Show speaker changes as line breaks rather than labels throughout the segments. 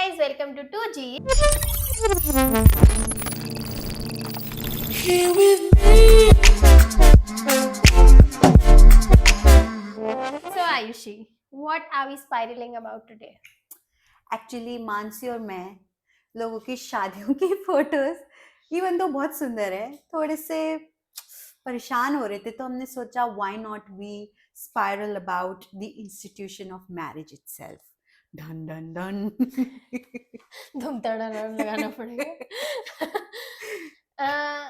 guys, welcome to 2G. So Ayushi, what are we spiraling about today?
Actually Mansi और मैं लोगों की शादियों की फोटोज इवन तो बहुत सुंदर है, थोड़े से परेशान हो रहे थे, तो हमने सोचा why not we spiral about the institution of marriage itself. Done done done.
धूम धड़ाधड़ लगाना पड़ेगा. Uh,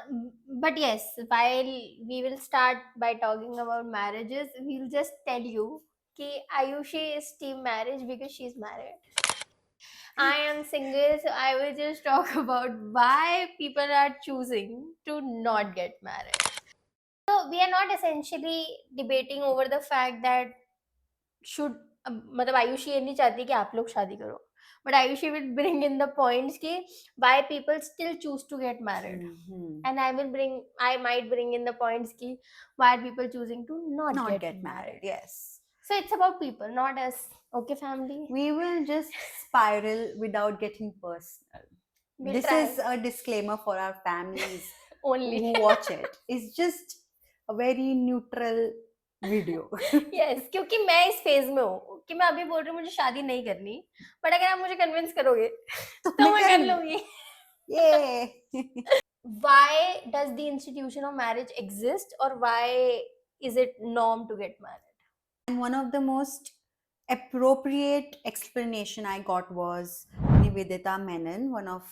but yes, while we will start by talking about marriages, we'll just tell you कि Ayushi is team marriage because she's married. I am single, so I will just talk about why people are choosing to not get married. So we are not essentially debating over the fact that should मतलब आयुषी ये नहीं चाहती कि आप लोग शादी करो, but Ayushi will bring in the points कि why people still choose to get married, and I might bring in the points कि why are people choosing to not get married.
Yes.
So it's about people, not us. Okay, family.
We will just spiral without getting personal.
We'll
This
try.
is a disclaimer for our families
Only.
who watch it. It's just a very neutral video.
Yes, क्योंकि मैं इस phase में हूँ कि मैं अभी बोल रही हूँ मुझे शादी नहीं करनी, बट अगर आप मुझे कन्विंस करोगे तो मैं कर लूंगी.
Yay!
Why does the institution of marriage exist, or why is it norm to get married?
And one of the most appropriate explanation I got was Nivedita Menon, one of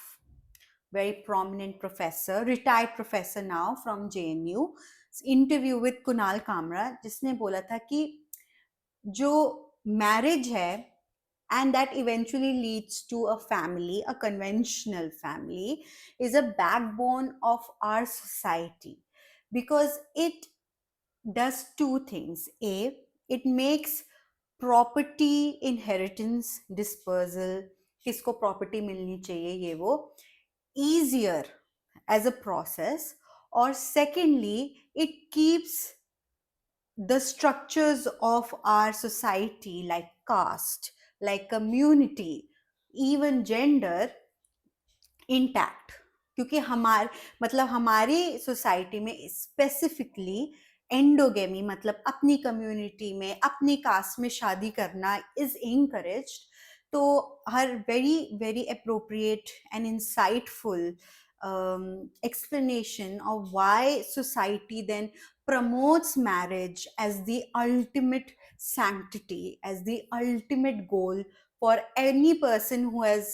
very prominent professor, retired professor now from JNU, interview with Kunal Kamra, जिसने बोला था कि जो marriage है and that eventually leads to a family, a conventional family, is a backbone of our society because it does two things. A, it makes property inheritance dispersal, किसको property मिलनी चाहिए ये वो, easier as a process, or secondly, it keeps the structures of our society like caste, like community, even gender intact. क्योंकि हमारी society में specifically endogamy मतलब अपनी कम्युनिटी में अपनी कास्ट में शादी करना इज इनकरेज्ड. तो her very very appropriate and insightful explanation of why society then promotes marriage as the ultimate sanctity, as the ultimate goal for any person who has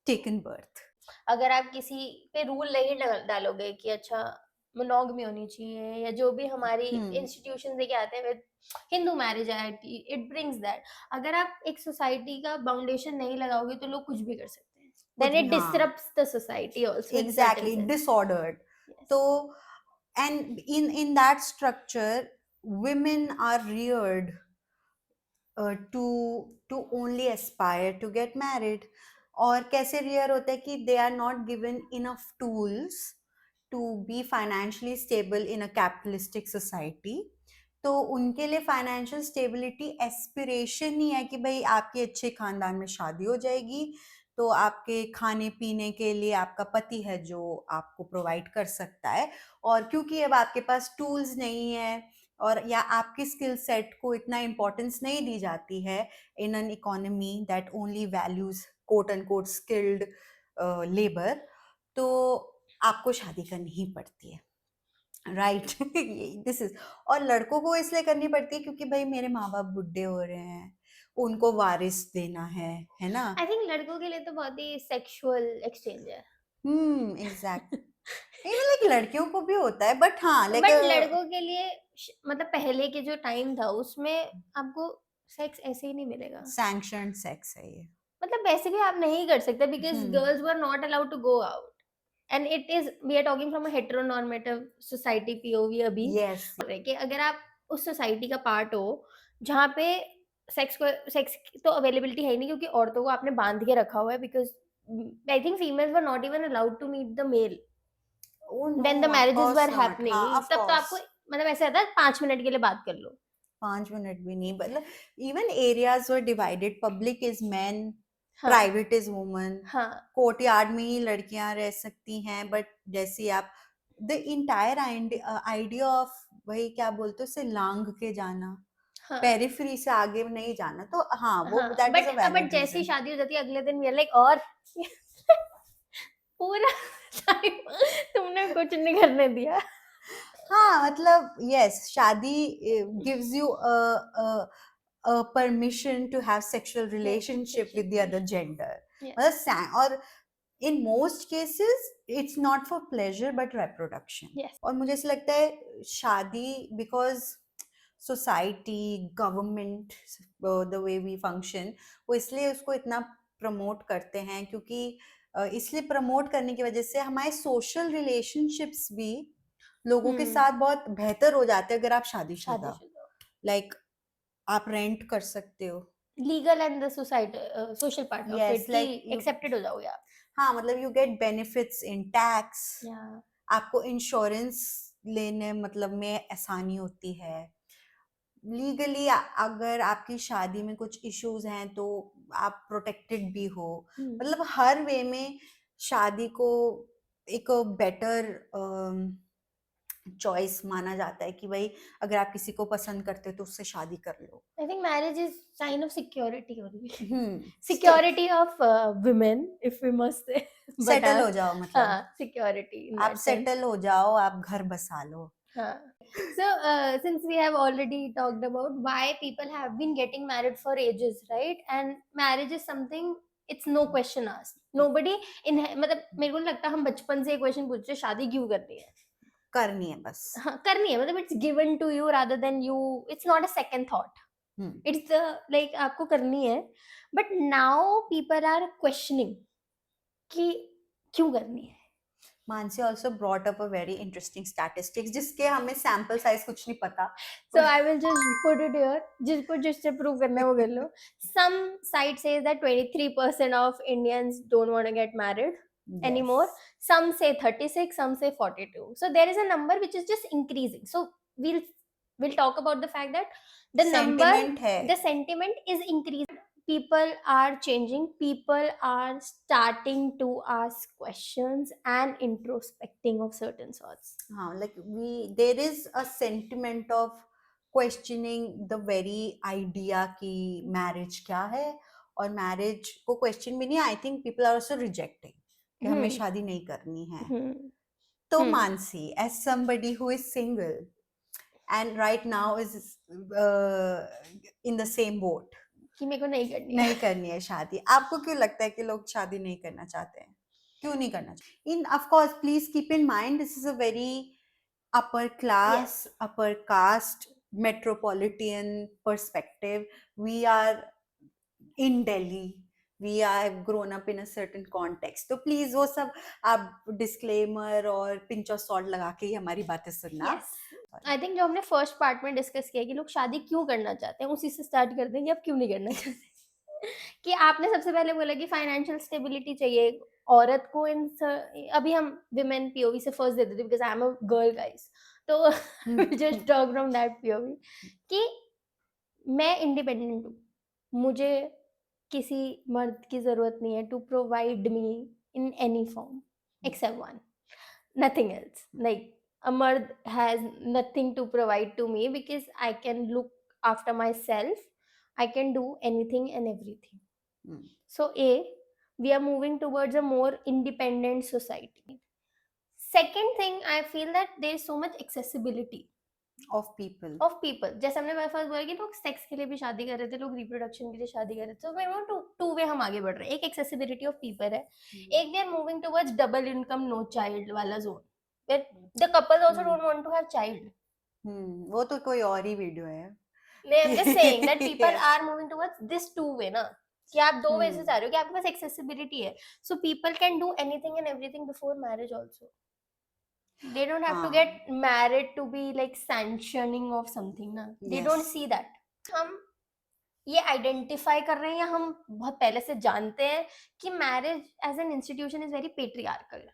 taken birth.
अगर आप किसी पे rule नहीं डालोगे कि अच्छा monogamy होनी चाहिए या जो भी हमारी इंस्टीट्यूशन लेके आते हैं with Hindu marriage act, it brings that. अगर आप एक सोसाइटी का फाउंडेशन नहीं लगाओगे तो लोग कुछ भी कर सकते हैं. Then it disrupts the society also.
Exactly, disordered.
Yes.
So, and in that structure, women are reared to only aspire to get married. और कैसे रियर होता है कि they are not given enough tools to be financially stable in a capitalistic society. तो उनके लिए financial stability aspiration ही है कि भाई आपके अच्छे खानदान में शादी हो जाएगी तो आपके खाने पीने के लिए आपका पति है जो आपको प्रोवाइड कर सकता है. और क्योंकि अब आपके पास टूल्स नहीं है और या आपकी स्किल सेट को इतना इम्पोर्टेंस नहीं दी जाती है in an economy that only values quote and quote skilled labour, तो आपको शादी करनी ही पड़ती है. राइट. This is. और लड़कों को इसलिए करनी पड़ती है क्योंकि भाई मेरे माँ बाप बुढ़े हो रहे हैं, उनको वारिस देना है ना.
आई थिंक लड़कों के लिए तो बहुत ही सेक्सुअल एक्सचेंज है.
एग्जैक्ट. इवन लाइक लड़कियों को भी होता है बट हाँ लाइक
बट लड़कों के लिए मतलब पहले के जो टाइम था उसमें आपको सेक्स ऐसे ही नहीं मिलेगा.
सैंक्शन्ड सेक्स है ये.
मतलब वैसे भी आप नहीं कर सकते because girls were not allowed to go out. And it is we are talking from a heteronormative society POV अभी.
Yes.
कि अगर आप उस सोसाइटी का पार्ट हो जहाँ पे सेक्स तो अवेलेबिलिटी है ही नहीं क्योंकि औरतों को आपने बांध के रखा हुआ है because I think females were not even allowed to meet the male when the marriages were happening. तब तो आपको मतलब ऐसा था 5 मिनट के लिए बात कर लो.
5 मिनट भी नहीं. मतलब even areas were divided. Public is main,
हाँ
प्राइवेट इज वुमन,
हाँ
कोर्टयार्ड में ही लड़कियां रह सकती हैं, बट जैसे आप द इंटायर आइडिया ऑफ वही क्या बोलते हो उसे लांग के जाना,
हाँ
पेरिफेरी से आगे नहीं जाना, तो हाँ वो
हाँ
that is a
but
valid
जैसे ही
रीजन.
शादी हो जाती है अगले दिन वी आर लाइक और पूरा टाइम तुमने कुछ नहीं करने दिया.
हाँ मतलब यस, शादी gives you permission to have sexual relationship with the other gender.
Yes.
मतलब और in most cases it's not for pleasure but reproduction.
Yes.
और मुझे ऐसा लगता है शादी because society, government, the way we function, वो इसलिए उसको इतना प्रमोट करते हैं क्योंकि इसलिए प्रमोट करने की वजह से हमारे सोशल रिलेशनशिप्स भी लोगों के साथ बहुत बेहतर हो जाते हैं अगर आप शादीशुदा,
शादीशुदा
लाइक आप रेंट कर सकते हो.
Legal and the society social part of
Yes,
it कि
like you,
एक्सेप्टेड हो जाओगे आप.
हाँ मतलब you get benefits in tax,
या
आपको इंश्योरेंस लेने मतलब में आसानी होती है. लीगली अगर आपकी शादी में कुछ इश्यूज हैं तो आप प्रोटेक्टेड भी हो. मतलब हर वे में शादी को एक बेटर चॉइस माना जाता है कि भाई अगर आप किसी को पसंद करते हो तो उससे शादी कर लो.
I think marriage is sign of security only.
Hmm,
security of women if we must say. But
settle हो जाओ, मतलब
हाँ सिक्योरिटी इन
आप
दैट सेंस.
सेटल हो जाओ, आप घर बसा लो.
हाँ. So, since we have already talked about why people have been getting married for ages, right? And marriage is something, it's no question asked. Nobody in मतलब मेरे को नहीं लगता हम बचपन से क्वेश्चन पूछते शादी क्यों करनी है.
करनी है बस.
हाँ करनी है मतलब it's given to you rather than you. It's not a second thought. It's the like आपको करनी है. But now people are questioning कि क्यों करनी है.
Mansi also brought up a very interesting statistics जिसके हमें sample size कुछ नहीं पता.
So I will just put it here. जिसको जिससे प्रूव करना है वो कर लो. Some site says that 23% of Indians don't want to get married anymore. Some say 36, some say 42. So there is a number which is just increasing. So we'll talk about the fact that the
Sentiment
number,
है.
the sentiment is increasing. People are changing. People are starting to ask questions and introspecting of certain sorts.
हाँ like there is a sentiment of questioning the very idea कि marriage क्या है, और marriage को question भी नहीं. I think people are also rejecting कि हमें शादी नहीं करनी है. तो Mansi, as somebody who is single and right now is in the same boat,
कि मेरे को
नहीं करनी है शादी, आपको क्यों लगता है कि लोग शादी नहीं करना चाहते हैं? क्यों नहीं करना चाहते? In of course please keep in mind this is a very upper class, upper caste, metropolitan perspective. We are in Delhi, we have grown up in a certain context, तो प्लीज वो सब आप डिस्क्लेमर और pinch of salt लगा के ही हमारी बातें सुनना.
आई थिंक जो हमने फर्स्ट पार्ट में डिस्कस किया कि लोग शादी क्यों करना चाहते हैं उसी से स्टार्ट कर देंगे. अब क्यों नहीं करना चाहते कि आपने सबसे पहले बोला कि फाइनेंशियल स्टेबिलिटी चाहिए औरत को. इन अभी हम विमेन पीओवी से फर्स्ट दे देते because I am a girl guys. तो just talk from that POV कि मैं इंडिपेंडेंट हूँ. मुझे किसी मर्द की जरूरत नहीं है to provide me in any form except one. Nothing else. Like a mard has nothing to provide to me because I can look after myself. I can do anything and everything. So we are moving towards a more independent society. Second thing, I feel that there is so much accessibility
of people.
जैसे हमने first बोला कि लोग sex के लिए भी शादी कर रहे थे, लोग रिप्रोडक्शन के लिए शादी कर रहे थे. तो मैं वो टू वे हम आगे बढ़ रहे हैं. एक एक्सेसिबिलिटी ऑफ पीपल है, एक we are moving towards double income no child वाला zone where the couples also don't want to have child.
वो तो कोई और ही वीडियो है.
I'm just saying that people are moving towards this two way ना कि आप दो वे से जा रहे हो कि आपके पास accessibility है. So people can do anything and everything before marriage also. They don't have to get married to be like sanctioning of something ना. They don't see that. हम ये आइडेंटिफाई कर रहे हैं या हम बहुत पहले से जानते हैं कि marriage as an institution is very patriarchal.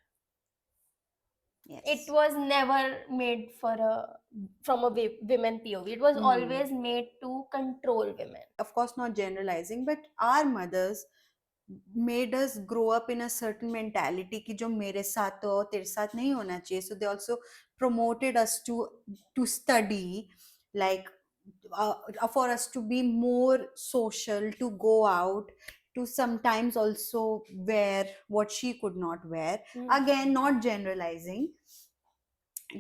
It was never made from a women POV. It was always made to control women.
Of course not generalizing, but our mothers made us grow up in a certain mentality कि जो मेरे साथ हो तेरे साथ नहीं होना चाहिए. So they also promoted us to study, like for us to be more social, to go out, to sometimes also wear what she could not wear. Again, not generalizing.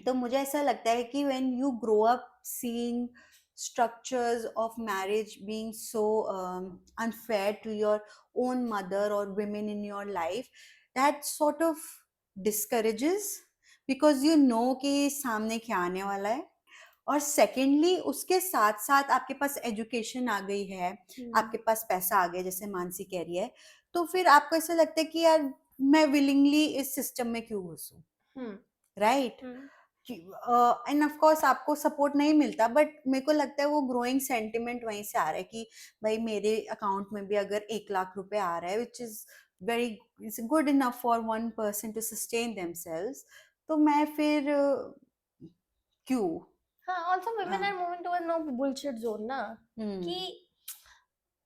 तो मुझे ऐसा लगता है कि when you grow up seeing structures of marriage being so unfair to your own mother or women in your life, that sort of discourages, because you know कि सामने क्या आने वाला है. और सेकेंडली उसके साथ साथ आपके पास एजुकेशन आ गई है, आपके पास पैसा आ गया, जैसे मानसी कह रही है, तो फिर आपको ऐसा लगता है कि यार मैं विलिंगली इस सिस्टम में क्यों घुसूं, राइट. एंड ऑफ कोर्स आपको सपोर्ट नहीं मिलता, बट मेरे को लगता है वो ग्रोइंग सेंटिमेंट वहीं से आ रहा है कि भाई मेरे अकाउंट में भी अगर 1 लाख रुपए आ रहा है, which is very, it's good enough for one person to sustain themselves, तो मैं फिर क्यों.
हाँ, also women
हाँ.
are moving towards no bullshit zone ना,
हम्म.
कि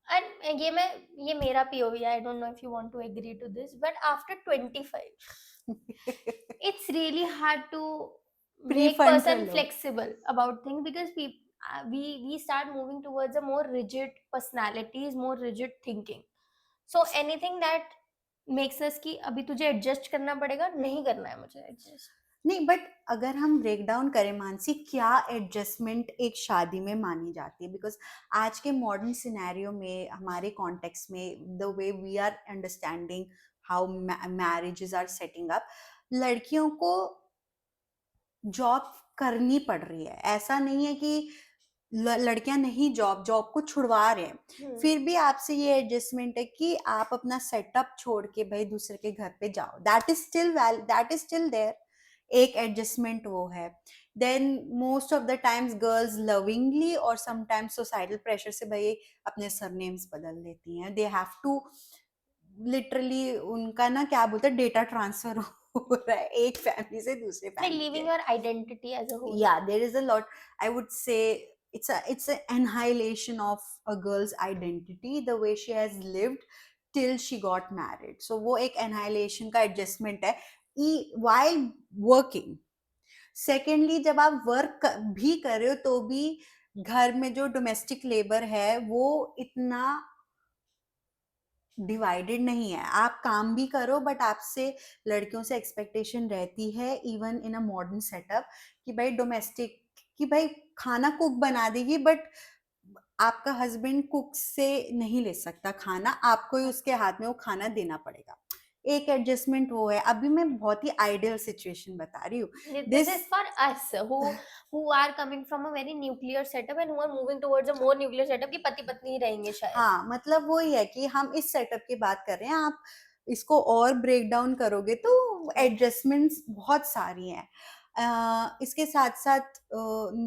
and ये मेरा POV, I don't know if you want to agree to this, but after 25 it's really hard to make
Prefrontal
person
lobe.
flexible about things, because we start moving towards a more rigid personalities, more rigid thinking. So anything that makes us कि अभी तुझे adjust करना पड़ेगा, नहीं करना है मुझे adjust.
नहीं, बट अगर हम ब्रेक डाउन करें मानसी, क्या एडजस्टमेंट एक शादी में मानी जाती है, बिकॉज आज के मॉडर्न सिनेरियो में, हमारे कॉन्टेक्स्ट में, the way we are understanding how marriages are setting up, लड़कियों को जॉब करनी पड़ रही है. ऐसा नहीं है कि लड़कियां नहीं जॉब को छुड़वा रहे हैं, फिर भी आपसे ये एडजस्टमेंट है कि आप अपना सेटअप छोड़ के भाई दूसरे के घर पे जाओ. That is still there. एक एडजस्टमेंट वो है. Then most of the times girls lovingly और समटाइम्स सोसाइटल प्रेशर से भाई अपने सरनेम्स बदल देती हैं. दे हैव टू लिटरली, उनका ना क्या बोलते हैं, डेटा ट्रांसफर हो रहा है एक फैमिली से दूसरे
like
फैमिली
leaving
के.
your identity as a whole.
Yeah, there is a lot. I would say it's an annihilation of a girl's identity, the way she has lived till she got married. So वो एक annihilation का adjustment है while working. Secondly, जब आप work भी कर रहे हो तो भी घर में जो डोमेस्टिक लेबर है वो इतना डिवाइडेड नहीं है. आप काम भी करो, बट आपसे लड़कियों से एक्सपेक्टेशन रहती है, even in a modern setup, कि भाई डोमेस्टिक, कि भाई खाना कुक बना देगी, बट आपका हस्बैंड कुक से नहीं ले सकता खाना, आपको ही उसके हाथ में वो खाना देना पड़ेगा. एक एडजस्टमेंट वो है. अभी मैं बहुत ही आइडियल सिचुएशन बता रही हूँ.
This is for us who are coming from a very nuclear setup and who are moving towards a more nuclear setup कि पति पत्नी ही रहेंगे शायद.
हाँ, मतलब वही है कि हम इस सेटअप की बात कर रहे हैं. आप इसको और ब्रेक डाउन करोगे तो एडजस्टमेंट्स बहुत सारी हैं. इसके साथ साथ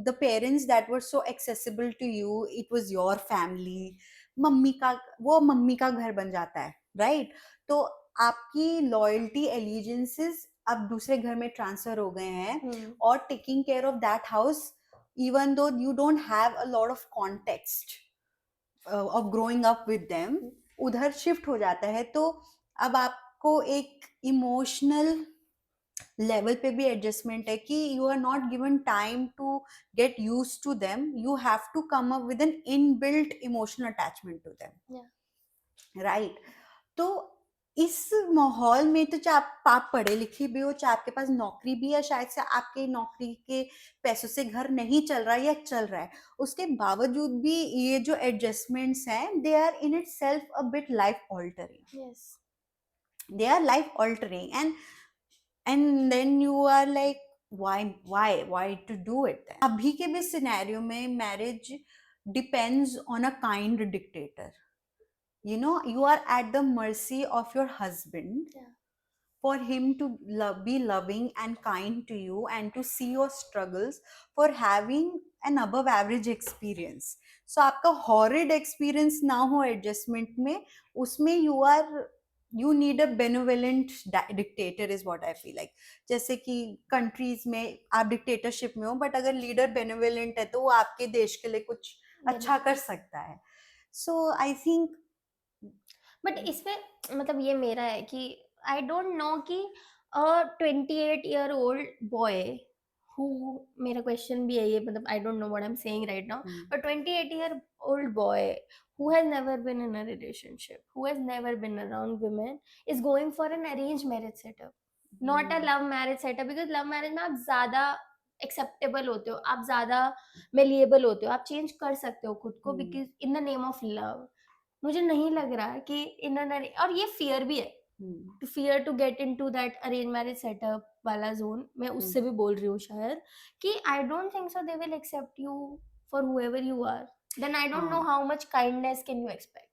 the parents that were so accessible to you, it was your family. Mummy का घर बन जाता है, राइट. तो आपकी लॉयल्टी, एलिजेंसेस अब दूसरे घर में ट्रांसफर हो गए हैं, और taking care of that house, even though you don't have a lot of context of growing up with them, उधर शिफ्ट हो जाता है. तो अब आपको एक इमोशनल लेवल पे भी एडजस्टमेंट है कि you are not given time to get used to them. You have to come up with an inbuilt emotional attachment to them, right. तो इस माहौल में तो चाहे आप पढ़े लिखे भी हो, चाहे आपके पास नौकरी भी है, शायद से आपके नौकरी के पैसों से घर नहीं चल रहा है या चल रहा है, उसके बावजूद भी ये जो एडजस्टमेंट्स हैं, they are in itself a bit life altering.
Yes.
They are life altering. And then you are like why to do it then? अभी के भी सिनेरियो में marriage depends on a kind dictator. You know, you are at the mercy of your husband.
Yeah.
For him to be loving and kind to you and to see your struggles, for having an above average experience. So आपका horrid experience ना हो adjustment में, उसमें you need a benevolent dictator is what I feel like. जैसे कि countries में आप dictatorship में हो, but अगर leader benevolent है तो वो आपके देश के लिए कुछ अच्छा कर सकता है. So I think
बट इसमें मतलब ये मेरा है कि आई डोंट नो कि 28-year-old बॉय हु, मेरा क्वेश्चन भी है ये, मतलब आई don't know what I am saying right now,
hmm,
a 28-year-old boy who has never been in a relationship, who has never been around women, is going for an arranged marriage setup, not a
hmm,
love marriage setup, because love marriage में आप ज्यादा acceptable होते हो, आप ज्यादा malleable होते हो, आप चेंज कर सकते हो खुद को,
hmm,
because in the name of love मुझे नहीं लग रहा कि इन और ये फियर भी है,
hmm,
to fear to get into that arrange marriage setup वाला जोन, मैं
हम्म,
उससे भी बोल रही हूँ शायद, कि I don't think so they will accept you for whoever you are, then I don't know
हाँ,
how much kindness can you expect.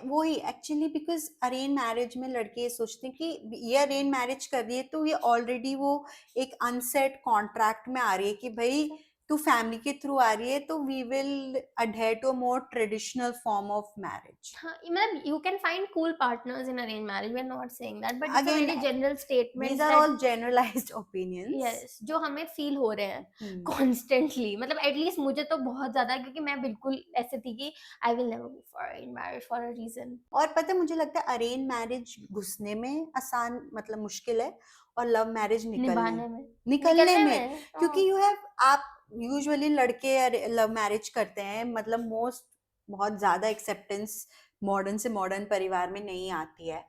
वही एक्चुअली, बिकॉज अरेंज मैरिज में लड़के ये सोचते हैं कि ये अरेंज मैरिज कर रही है तो ये ऑलरेडी वो एक अनसेट कॉन्ट्रैक्ट में आ रही है कि भाई तू फैमिली के थ्रू आ रही है तो we will adhere to a more traditional form of marriage.
हाँ, मतलब you can find cool partners in arranged marriage, we're not saying that, but it's a
again
very general
these
statements
are
that
all generalized opinions.
Yes जो हमें feel हो रहे हैं
हम्म,
constantly, मतलब at least मुझे तो बहुत ज्यादा, क्योंकि मैं बिल्कुल ऐसे थी कि I will never go for arrange marriage for a reason.
और पता है मुझे लगता है अरेंज मैरिज घुसने में आसान मतलब मुश्किल है, और लव मैरिज निकलने
निभाने में,
निकलने
निकलने
में,
में
क्योंकि यू हैव आप यूजुअली लड़के लव मैरिज करते हैं, मतलब मोस्ट बहुत ज्यादा एक्सेप्टेंस मॉडर्न से मॉडर्न परिवार में नहीं आती है।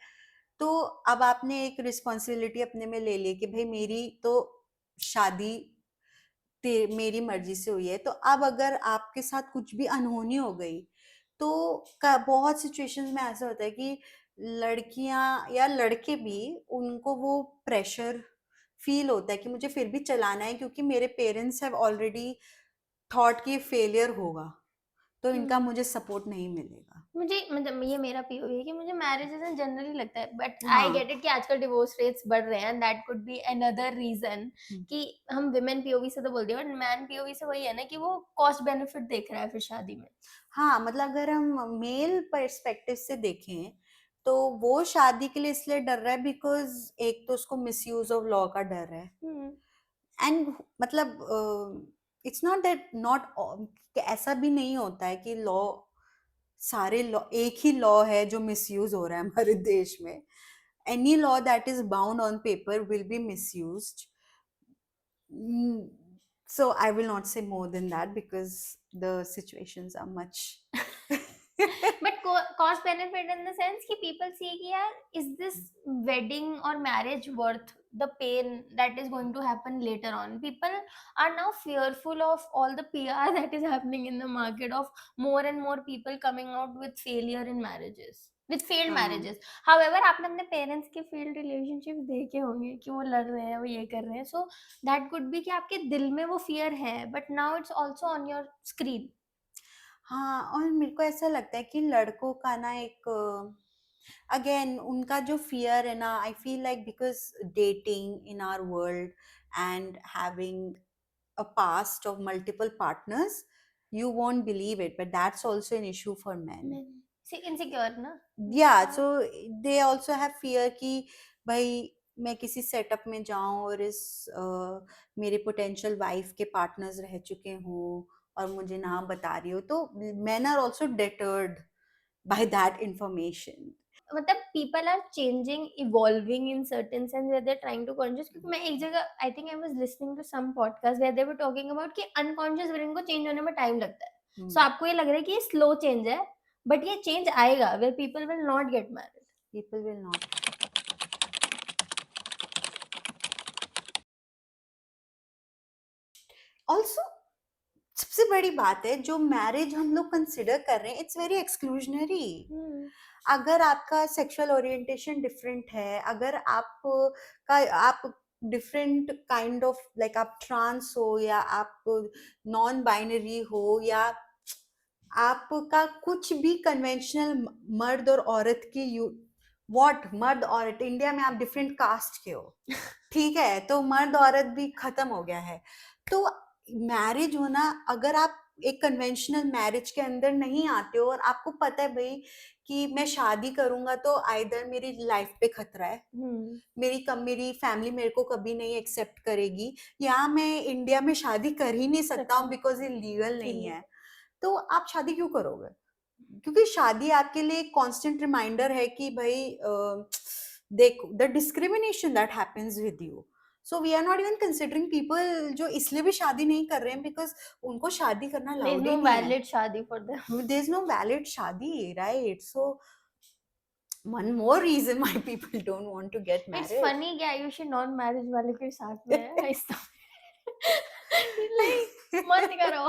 तो अब आपने एक रिस्पॉन्सिबिलिटी अपने में ले ली कि भाई मेरी तो शादी मेरी मर्जी से हुई है, तो अब अगर आपके साथ कुछ भी अनहोनी हो गई तो बहुत सिचुएशंस में ऐसा होता है कि लड़कियां या लड़के भी, उनको वो प्रेशर फील होता है कि मुझे फिर भी चलाना है क्योंकि मेरे पेरेंट्स हैव ऑलरेडी थॉट कि फेलियर होगा तो इनका
हम्म,
मुझे सपोर्ट नहीं मिलेगा।
मुझे मतलब ये मेरा पीओवी है कि मुझे मैरिजेस में जनरली लगता है, बट आई
हाँ,
गेट इट कि आजकल डिवोर्स रेट्स बढ़ रहे हैं, that could be another reason
hmm,
कि हम विमेन पीओवी से तो बोलते हैं, बट मैन पीओवी से वही है ना कि वो कॉस्ट बेनिफिट देख रहा है फिर शादी में।
हाँ, मतलब अगर हम मेल पर्सपेक्टिव से देखें तो वो शादी के लिए इसलिए डर रहा है बिकॉज एक तो उसको मिसयूज ऑफ लॉ का डर है,
हम्म,
एंड मतलब इट्स नॉट दैट नॉट, ऐसा भी नहीं होता है कि लॉ सारे लॉ एक ही लॉ है जो मिसयूज हो रहा है हमारे देश में। Any law that is bound on paper will be misused. So I will not say more than that because the situations are much.
But cost benefit in the sense कि people see कि यार is this wedding और marriage worth the pain that is going to happen later on, people are now fearful of all the PR that is happening in the market of more and more people coming out with failure in marriages, with failed
हाँ,
marriages. However, आपने अपने parents के failed relationships देखे होंगे कि वो लड़ रहे हैं, वो ये कर रहे हैं, so that could be कि आपके दिल में वो fear है, but now it's also on your screen.
हाँ, और मेरे को ऐसा लगता है कि लड़कों का ना एक अगेन उनका जो फियर है ना, I feel like because dating in our world and having a past of multiple partners, you won't believe it, but that's also an issue for men.
Insecure ना।
Yeah, so they also have fear कि भाई मैं किसी setup में जाऊं और इस मेरे पोटेंशियल वाइफ के पार्टनर्स रह चुके हों और मुझे ना बता रही हो, तो men are also deterred by that information.
मतलब people are changing evolving in certain sense where they are trying to conscious, क्योंकि मैं एक जगह I think I was listening to some podcast where they were talking about कि unconscious brain को change होने में time लगता है,
Hmm.
सो आपको ये लग रहा है कि ये स्लो चेंज है, बट ये चेंज आएगा where people will not get married.
People will not. Also, सबसे बड़ी बात है जो मैरिज हम लोग कंसिडर कर रहे हैं, इट्स वेरी एक्सक्लूजनरी। अगर आपका सेक्सुअल ओरिएंटेशन डिफरेंट है, अगर आप का आप डिफरेंट काइंड ऑफ लाइक आप ट्रांस हो या आप नॉन बाइनरी हो या आपका कुछ भी कन्वेंशनल मर्द और औरत की यू व्हाट मर्द औरत इंडिया में आप डिफरेंट कास्ट के हो, ठीक है, तो मर्द औरत भी खत्म हो गया है। तो मैरिज होना, अगर आप एक कन्वेंशनल मैरिज के अंदर नहीं आते हो और आपको पता है भाई कि मैं शादी करूंगा तो आइदर मेरी लाइफ पे खतरा है, मेरी फैमिली मेरे को कभी नहीं एक्सेप्ट करेगी, या मैं इंडिया में शादी कर ही नहीं सकता हूँ बिकॉज ये लीगल नहीं है, तो आप शादी क्यों करोगे? क्योंकि शादी आपके लिए एक कांस्टेंट रिमाइंडर है कि भाई देखो the discrimination that happens with you. So we are not even considering people जो इसलिए भी शादी नहीं कर रहे हैं बिकॉज उनको शादी करना
There is
loud he
no
नहीं है.
valid shadi for them.
There is no valid shadi, right? So one more reason why people don't want to get
It's
married.
funny कि आयुषी नॉन मैरिज वाले के साथ में है इस like मत करो.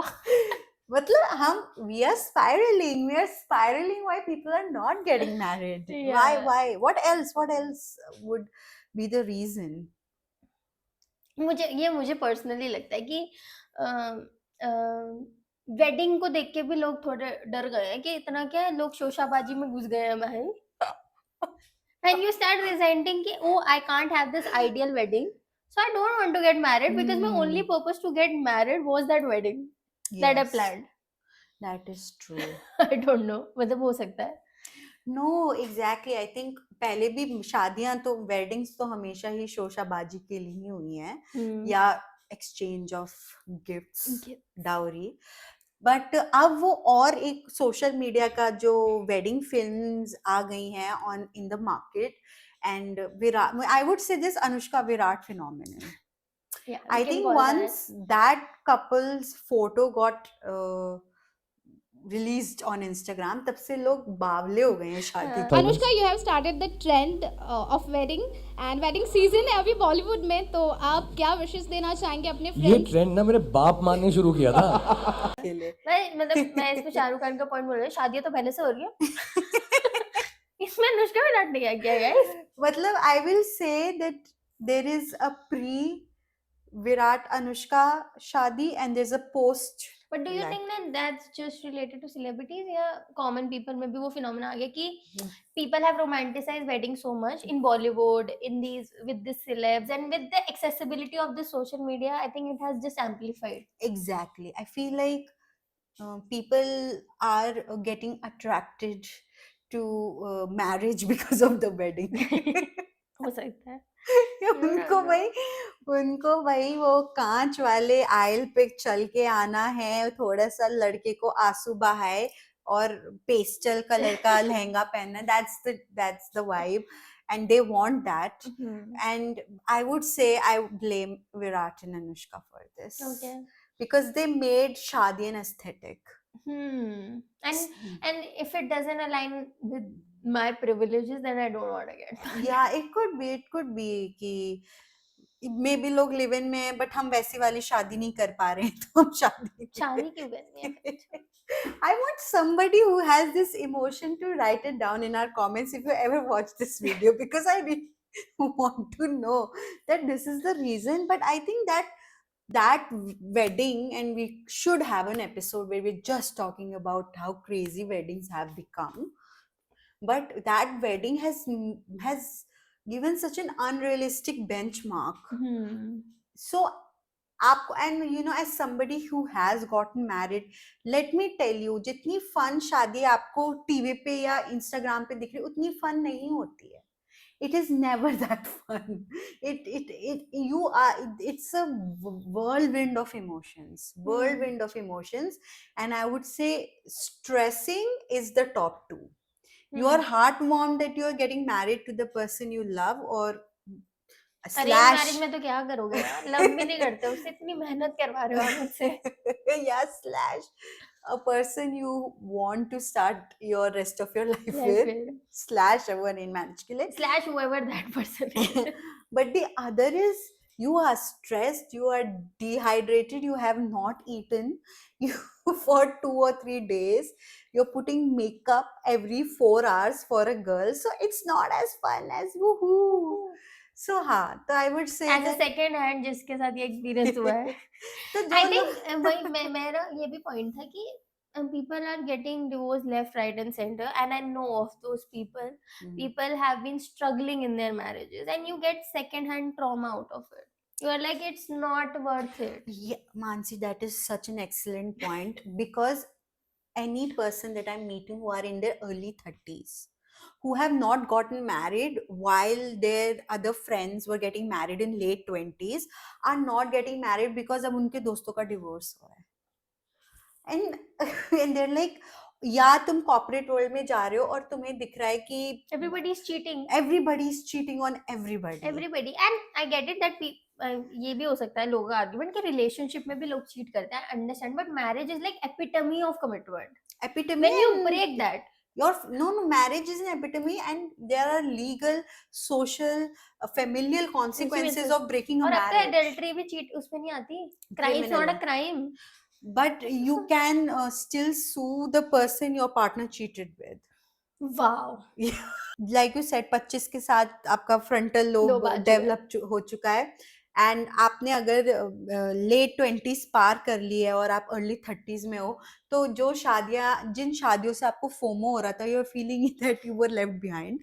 मतलब हम we are spiraling why people are not getting married.
Yeah.
Why what else would be the reason?
मुझे पर्सनली लगता है कि वेडिंग को देख के भी लोग थोड़े डर गए हैं कि इतना क्या है, लोग शोशाबाजी में घुस गए हैं भाई. And you start resenting कि oh I can't have this ideal wedding, so I don't want to get married because my only purpose to get married was that wedding that I
Yes,
planned.
that is true.
I don't know, मतलब हो सकता है.
No, exactly. I think पहले भी शादियां तो weddings तो हमेशा ही शोशाबाजी के लिए ही हुई हैं या exchange of gifts, dowry. But अब वो और एक सोशल मीडिया का जो वेडिंग फिल्म्स आ गई हैं on in the market and Virat I would say this Anushka Virat phenomenon.
Yeah,
I
we can
think
call that.
once that couple's photo got released on Instagram, तब से लोग बावले हो गए हैं शादी के.
Anushka, you have started the trend of wedding and wedding season है अभी बॉलीवुड में, तो आप क्या विशेष देना चाहेंगे अपने
ये
फ्रेंड्स?
ट्रेंड ना मेरे बाप मानने शुरू किया था.
के लिए.
मैं इसमें शाहरुख खान का पॉइंट बोल रही हूँ, शादियां तो पहले से हो रही है. इसमें अनुष्का विराट ने क्या किया गाइस?
मतलब I will say that there is a pre Virat Anushka shadi and there's a post.
But do you
Like-
think that that's just related to celebrities या common people में भी वो phenomena आ गया कि people have romanticized wedding so much in Bollywood, in these with the celebs and with the accessibility of the social media, I think it has just amplified.
Exactly. I feel like people are getting attracted to marriage because of the wedding.
हो सकता है.
उनको भाई वो कांच वाले oil पे चल के आना है, थोड़ा सा लड़के को आंसू बहाए और पेस्टल कलर का लहंगा पहनना. That's the vibe and they want that. And I would say I blame Virat and Anushka for this.
Okay.
Because they made shadi an aesthetic.
And if it doesn't align with my privileges, then I don't want to get married.
Yeah, it could be कि maybe लोग live in में हैं but हम वैसी वाली शादी नहीं कर पा रहे हैं तो हम शादी
शादी क्यों करनी है?
I want somebody who has this emotion to write it down in our comments if you ever watch this video because I really want to know that this is the reason. But I think that wedding, and we should have an episode where we're just talking about how crazy weddings have become. But that wedding has given such an unrealistic benchmark. So आपको, and you know, as somebody who has gotten married, let me tell you, जितनी fun शादी आपको TV पे या Instagram पे दिख रही है उतनी fun नहीं होती है. It is never that fun. It's a whirlwind of emotions, and I would say stressing is the top two. You are heartwarmed that you are getting married to the person you love, or
अरे marriage में तो क्या करोगे यार, love भी नहीं करते, उससे इतनी मेहनत करवा रहे हो आप मुझसे.
yeah, slash a person you want to start your rest of your life with, slash one in marriage के लिए,
slash whoever that person is.
But the other is you are stressed, you are dehydrated, you have not eaten for 2 or 3 days, you're putting makeup every 4 hours for a girl, so it's not as fun as woohoo. So हाँ, तो I would say
as a second hand जिसके साथ ये experience हुआ है.
तो
I think वही मेरा ये भी point था कि people are getting divorced left, right and center, and I know of those people. People have been struggling in their marriages and you get second hand trauma out of it. You are like, it's not worth it.
Yeah, Mansi, that is such an excellent point because any person that I'm meeting who are in their early 30s, who have not gotten married while their other friends were getting married in late 20s, are not getting married because अब उनके दोस्तों का divorce हुआ है. And they're like, या तुम corporate world में जा रहे हो और तुम्हें दिख रहा है कि
everybody is cheating.
everybody is cheating on everybody.
Everybody, and I get it that ये भी हो सकता है लोगों का आर्ग्यूमेंट कि रिलेशनशिप में भी लोग चीट करते हैं, understand, but marriage is like epitome of commitment.
Epitome
When you
and
break that,
no, marriage is an epitome, and there are legal, social, familial consequences of breaking a
और अब तो
marriage.
adultery भी cheat उसमें नहीं आती. Crime is not a crime.
But you can still sue the person your partner cheated with.
Wow.
Like you said, 25 के साथ आपका frontal lobe
लोब आ चुका है.
develop हो चुका है, एंड आपने अगर लेट 20s पार कर ली है और आप अर्ली 30s में हो, तो जो शादियां, जिन शादियों से आपको फोमो हो रहा था, you are feeling that you were left behind,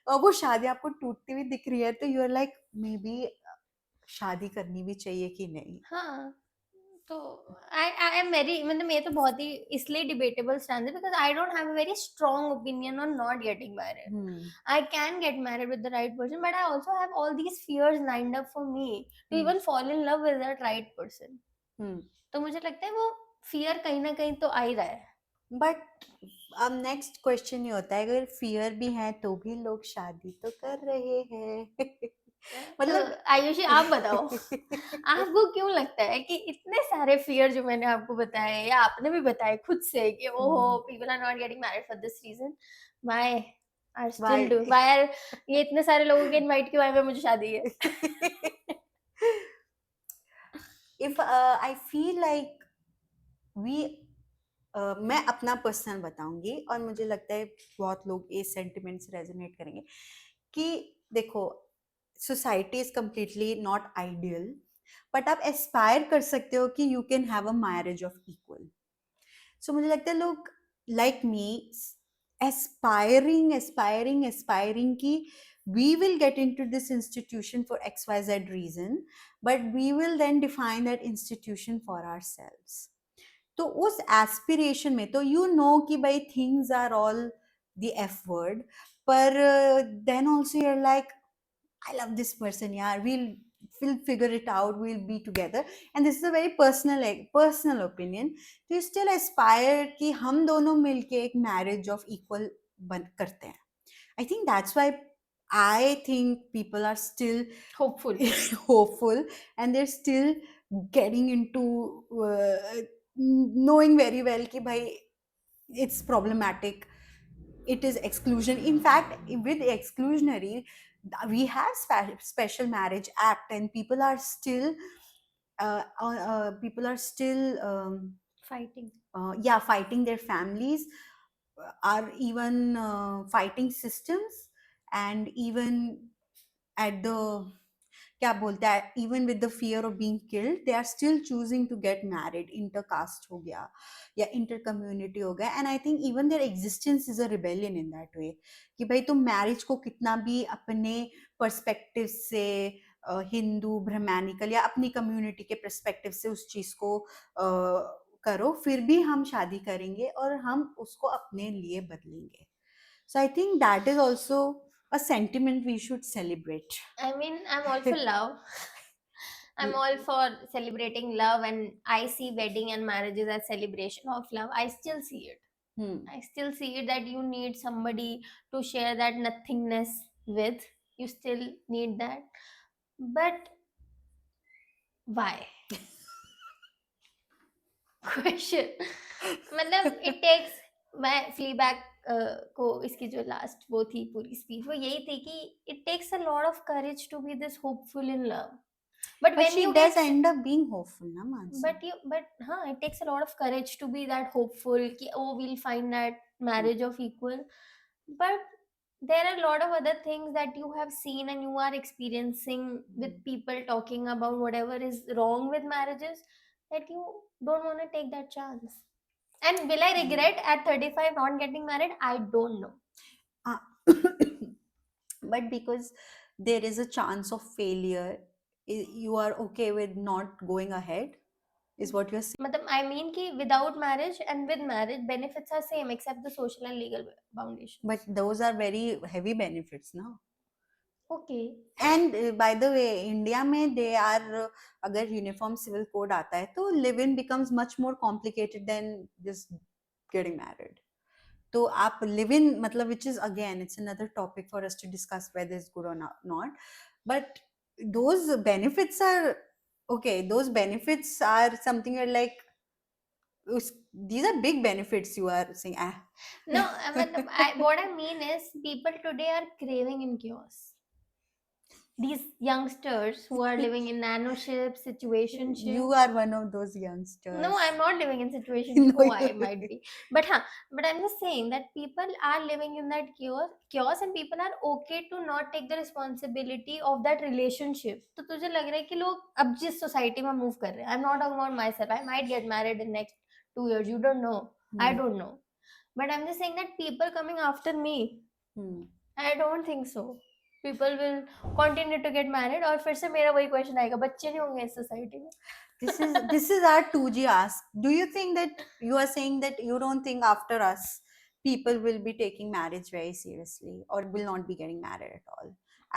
और वो शादी आपको टूटती हुई दिख रही है, तो you are like maybe शादी करनी भी चाहिए कि नहीं.
हाँ, तो आई एम वेरी, मतलब ये तो बहुत ही इसलिए डिबेटेबल स्टैंड है because I don't have a very strong opinion on not getting married. I can get married with the right person, but I also have all these fears lined up for me to even fall in love with that right person. तो मुझे लगता है वो fear कहीं ना कहीं तो आ ही रहा है.
बट अब नेक्स्ट क्वेश्चन ये होता है, अगर फियर भी है तो भी लोग शादी तो कर रहे हैं.
मतलब आयुषी आप बताओ, आपको क्यों लगता है कि इतने सारे फियर जो मैंने आपको बताए या आपने भी बताए खुद से कि ओहो people are not getting married for this reason, why are still do, why are ये इतने सारे लोगों के इनवाइट क्यों आए हुए मुझे शादी है.
If I feel like we मैं अपना पर्सनल बताऊंगी, और मुझे लगता है बहुत लोग इस सेंटिमेंट से रेजोनेट करेंगे कि देखो, society is completely not ideal, but आप एस्पायर कर सकते हो कि you can have a marriage of equal. So मुझे लगता है लोग लाइक मी एस्पायरिंग कि we will get into this institution for XYZ reason, but we will then define that institution for ourselves. तो उस एस्पिरेशन में तो यू नो कि भाई things are all the F word, पर then also you're like I love this person यार, we'll figure it out, we'll be together, and this is a very personal opinion. तो you still aspire कि हम दोनों मिलके एक marriage of equal करते हैं. I think that's why I think people are still hopeful, and they're still getting into knowing very well कि भाई it's problematic, it is exclusion. In fact, with exclusionary, we have special marriage act, and people are still
fighting.
Fighting their families, are even fighting systems, and even at the क्या बोलते हैं, even with the fear of being killed, they are still choosing to get married. Intercaste हो गया या intercommunity हो गया, and I think even their existence is a rebellion in that way कि भाई तुम marriage को कितना भी अपने perspective से हिंदू ब्राह्मणिकल या अपनी कम्युनिटी के perspective से उस चीज को करो, फिर भी हम शादी करेंगे और हम उसको अपने लिए बदलेंगे. So I think that is also a sentiment we should celebrate.
I mean, I'm all for love. I'm all for celebrating love, and I see wedding and marriages as celebration of love. I still see it. I still see it that you need somebody to share that nothingness with. You still need that. But why? Question. मतलब it takes, मैं Fleabag को इसकी जो last वो थी पूरी speech वो यही थी कि it takes a lot of courage to be this hopeful in love. But when
she
you
does end up being hopeful, na Mansi?
But it takes a lot of courage to be that hopeful कि oh we'll find that marriage of equal. But there are a lot of other things that you have seen and you are experiencing with people talking about whatever is wrong with marriages, that you don't want to take that chance. And will I regret at 35 not getting married? I don't know.
But because there is a chance of failure, you are okay with not going ahead, is what you're saying?
मतलब I mean कि without marriage and with marriage, benefits are same except the social and legal foundations.
But those are very heavy benefits, no?
Okay.
And by the way, India में they are, अगर uniform civil code आता है तो live-in becomes much more complicated than just getting married. तो आप live in मतलब which is again it's another topic for us to discuss whether it's good or not, but those benefits are okay, those benefits are something you're like these are big benefits you are saying
No, what I mean is people today are craving in chaos. These youngsters who are living in nano ships, situationship.
you are one of those youngsters.
No, I'm not living in situationship.
No,
Oh, I
you-
might be. But but I'm just saying that people are living in that chaos and people are okay to not take the responsibility of that relationship. तो तुझे लग रहा है कि लोग अब जिस society में move कर रहे हैं, I'm not talking about myself. I might get married in next 2 years. You don't know. I
Hmm.
don't know. But I'm just saying that people coming after me,
Hmm.
I don't think so. People will continue to get married और फिर से मेरा वही question आएगा बच्चे नहीं होंगे इस सोसाइटी में.
This is our 2G ask. Do you think that you are saying that you don't think after us people will be taking marriage very seriously or will not be getting married at all?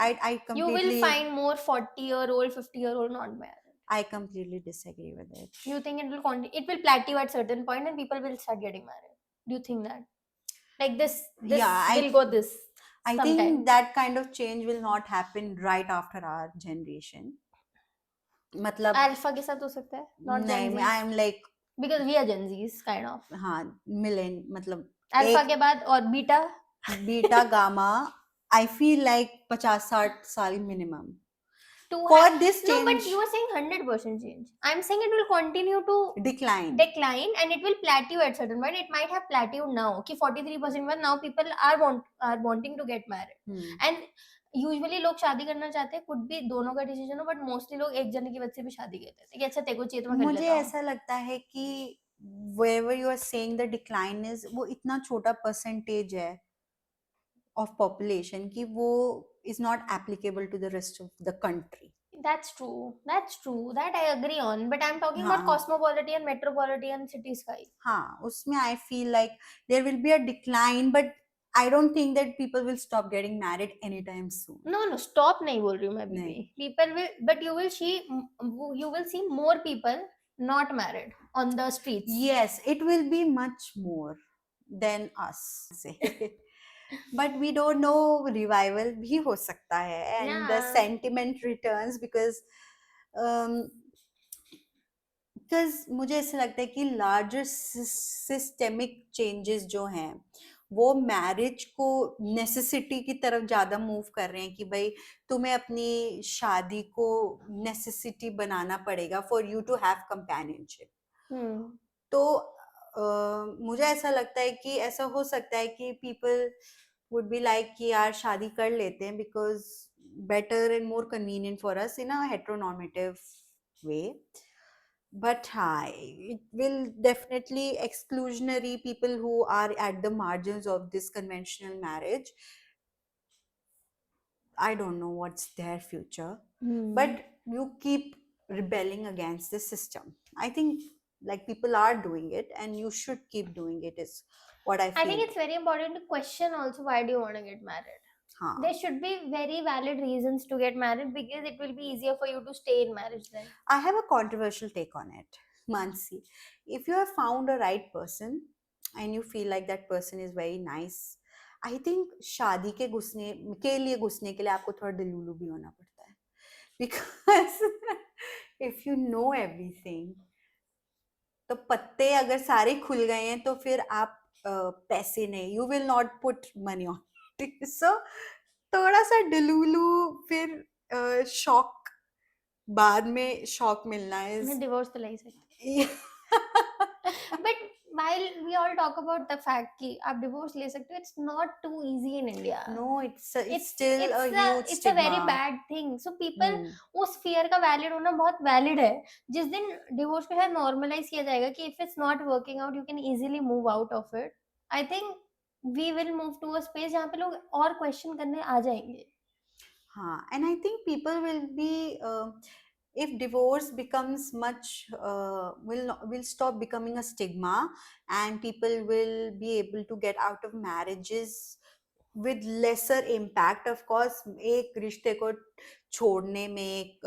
I
You
completely
will find more 40-year-old, 50-year-old not married.
I completely disagree with it.
You think it will continue? It will plateau at certain point and people will start getting married. Do you think that? Like this
Yeah,
will go this
I
sometime.
think that kind of change will not happen right after our generation. मतलब
Alpha के साथ हो सकता है, not Gen
नहीं,
Z.
I am like
Because we are Gen Zs kind of.
हाँ मिलेन मतलब
Alpha के बाद और beta.
Beta gamma I feel like 50-60 साल minimum
To
for
have,
this
no, but
change
you are saying 100% change. I'm saying it will continue to
decline.
and it will plateau at certain point. It might have plateaued now. कि 43% में now people are wanting to get married.
Hmm.
And usually लोग शादी करना चाहते हैं, could भी दोनों का डिसीजन हो, बट मोस्टली लोग एक जने की वजह से भी शादी करते हैं कि अच्छा तेरे को चाहिए तो मैं कर
मुझे
लेता हूँ.
ऐसा लगता है कि wherever you are saying the decline is वो इतना छोटा percentage है of population कि वो is not applicable to the rest of the country.
That's true. That I agree on. But I'm talking about
हाँ.
cosmopolitan, metropolitan cities का ही.
हाँ उसमें I feel like there will be a decline but I don't think that people will stop getting married anytime soon.
No, stop नहीं बोल रही हूँ मैं अभी
नहीं.
भी. People will, but you will see more people not married on the streets.
Yes, it will be much more than us. But we don't know revival भी हो सकता है and the
Yeah.
sentiment returns because मुझे ऐसा लगता है कि larger systemic changes जो हैं वो मैरिज को नेसेसिटी की तरफ ज़्यादा मूव कर रहे हैं कि भाई तुम्हें अपनी शादी को नेसेसिटी बनाना पड़ेगा for you to have companionship. तो मुझे ऐसा लगता है कि ऐसा हो सकता है कि पीपल वुड बी लाइक कि यार शादी कर लेते हैं because better and more convenient for us in a heteronormative way. But it will definitely exclusionary people who are at the margins of this conventional marriage. I don't know what's their future, but you keep rebelling against the system. I think like people are doing it and you should keep doing it is what I feel.
I think it's very important to question also why do you want to get married.
हाँ.
There should be very valid reasons to get married because it will be easier for you to stay in marriage then.
I have a controversial take on it, Mansi. If you have found a right person and you feel like that person is very nice, I think शादी के लिए घुसने के लिए आपको थोड़ा दिलुलु भी होना पड़ता है. Because if you know everything, तो पत्ते अगर सारे खुल गए हैं तो फिर आप पैसे नहीं, you will not put money on it. So थोड़ा सा दिलुलु फिर शॉक बाद में शॉक मिलना
मैं
is
डिवोर्स तो ले ही सकती. But while we all talk about the fact कि आप डिवोर्स ले सकते हो, it's not too easy in India.
no, it's still a huge
it's
stigma.
a very bad thing. So people
Hmm.
उस fear का valid होना बहुत valid है. जिस दिन डिवोर्स को शायद normalize किया जाएगा कि if it's not working out, you can easily move out of it. I think we will move to a space जहाँ पे लोग और question करने आ जाएंगे.
हाँ, and I think people will be if divorce becomes much will stop becoming a stigma and people will be able to get out of marriages with lesser impact. Of course, एक रिश्ते को छोड़ने में,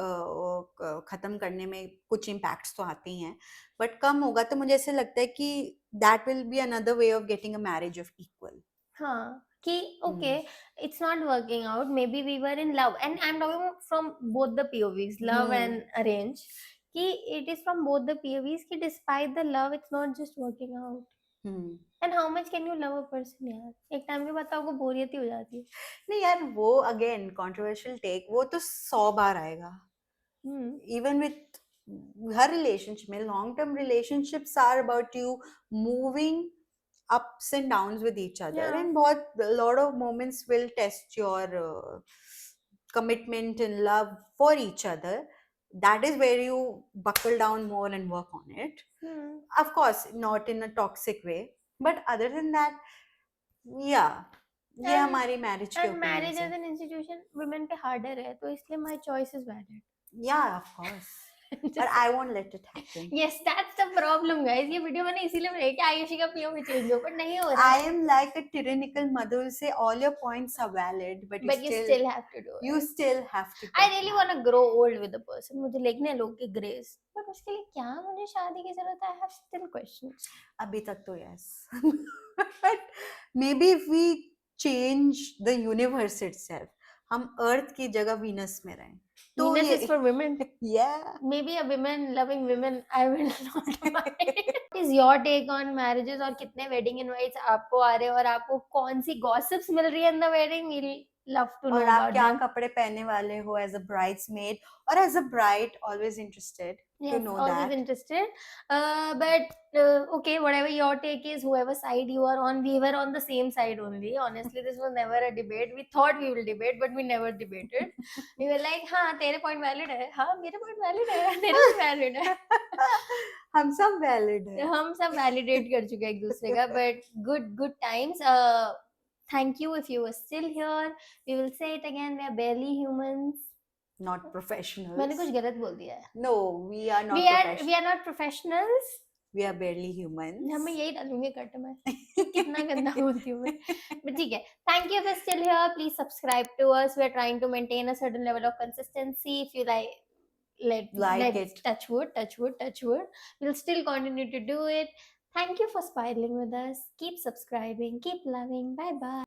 खत्म करने में कुछ impacts तो आते ही हैं, but कम होगा. तो मुझे ऐसे लगता है कि that will be another way of getting a marriage of equal.
हाँ कि okay, it's not working out, maybe we were in love, and I'm talking from both the POVs, love and arrange, कि it is from both the POVs कि despite the love it's not just working out. And how much can you love a person यार, एक time के बाद तो आपको बोरियत ही हो जाती है.
नहीं यार, वो अगेन कंट्रोवर्शियल टेक, वो तो 100 बार आएगा. Even with हर relationship में, long term relationships are about you moving ups and downs with each other,
Yeah.
and a lot of moments will test your commitment and love for each other. That is where you buckle down more and work on it. Of course, not in a toxic way, but other than that, yeah, ये
And-
हमारी marriage के
And marriage
opinions
as
हैं.
an institution women पे harder है, तो इसलिए my choice is valid.
Yeah, of course. But I won't let it happen.
Yes, that's the problem, guys. ये video मैंने इसीलिए बनाई कि आयुषी का POV चेंज हो, but नहीं हो रहा
I
है.
am like a tyrannical mother who say all your points are valid, but
But you still have to do it.
you still have to.
I
get
really
married.
want to grow old with a person. मुझे लिखने लोग की grace. But उसके लिए क्या मुझे शादी की जरूरत है? I have still questions.
अभी तक तो yes. But maybe if we change the universe itself, हम Earth की जगह Venus में रहें. तो
Venus
ये
is for women.
yeah.
Maybe a women loving women, I will not mind. What is your take on marriages और कितने wedding invites आपको आ रहे हैं और आपको कौन सी gossips मिल रही है in the wedding? We'll love to know
और आप
about
क्या
them.
कपड़े पहनने वाले हो as a bridesmaid or as a bride? Always interested to
Yes,
know
always
that.
interested. Okay, whatever your take is, whoever side you are on, we were on the same side only. Honestly, this was never a debate. We thought we will debate, but we never debated. We were like, हाँ तेरे point valid है, हाँ मेरे point valid है, तेरे point valid है.
हम सब valid हैं.
हम सब validate कर चुके हैं एक दूसरे का. But good times. Thank you if you were still here. We will say it again. We are barely humans.
Not professionals.
मैंने कुछ गलत बोल दिया है.
No, we are not
We
professionals.
are not professionals.
We are barely humans.
हाँ, मैं यही डालूंगी कट में कि कितना गंदा बोलती हूँ मैं. But ठीक है. Thank you if you're still here. Please subscribe to us. We are trying to maintain a certain level of consistency. If you like
it.
touch wood. We'll still continue to do it. Thank you for spiraling with us. Keep subscribing. Keep loving. Bye bye.